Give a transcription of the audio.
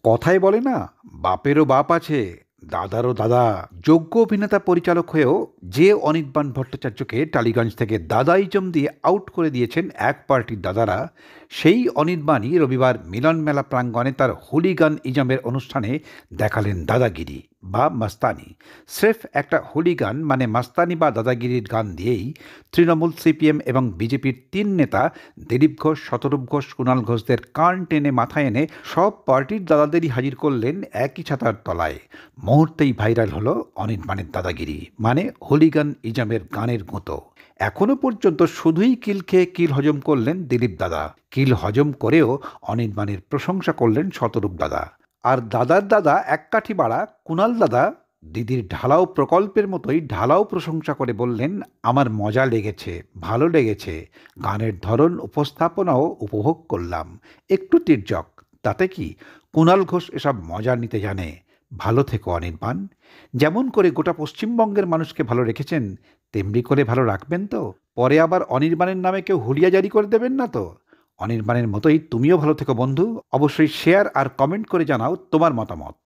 কথায় বলে না, বাপেরও বাপ আছে, দাদারও দাদা। যোগ্য অভিনেতা পরিচালক হয়েও যে অনির্বাণ ভট্টাচার্যকে টালিগঞ্জ থেকে দাদাইজম দিয়ে আউট করে দিয়েছেন এক পার্টির দাদারা, সেই অনির্বাণই রবিবার মিলন মেলা প্রাঙ্গণে তার হুলিগান ইজমের অনুষ্ঠানে দেখালেন দাদাগিরি বা মাস্তানি। স্রেফ একটা হুলিগান মানে মাস্তানি বা দাদাগিরির গান দিয়েই তৃণমূল, সিপিএম এবং বিজেপির তিন নেতা দিলীপ ঘোষ, শতরূপ ঘোষ, কুণাল ঘোষদের কান টেনে মাথায় এনে সব পার্টির দাদাদেরই হাজির করলেন একই ছাতার তলায়। মুহূর্তেই ভাইরাল হলো অনির্বাণের দাদাগিরি মানে হুলিগান ইজমের গানের গুঁতো। এখনো পর্যন্ত শুধুই কিল খেয়ে কিল হজম করলেন দিলীপ দাদা, কিল হজম করেও অনির্বাণের প্রশংসা করলেন শতরূপ দাদা। আর দাদার দাদা এক কাঠি বাড়া কুণাল দাদা দিদির ঢালাও প্রকল্পের মতোই ঢালাও প্রশংসা করে বললেন, আমার মজা লেগেছে, ভালো লেগেছে, গানের ধরন উপস্থাপনাও উপভোগ করলাম, একটু তির্যক, তাতে কি, কুণাল ঘোষ এসব মজা নিতে জানে। ভালো থেকো অনির্বাণ, যেমন করে গোটা পশ্চিমবঙ্গের মানুষকে ভালো রেখেছেন তেমনি করে ভালো রাখবেন তো? পরে আবার অনির্বাণের নামে কেউ হুলিয়া জারি করে দেবেন না তো? অনির্বাণের মতোই তুমিও ভালো থেকো বন্ধু। অবশ্যই শেয়ার আর কমেন্ট করে জানাও তোমার মতামত।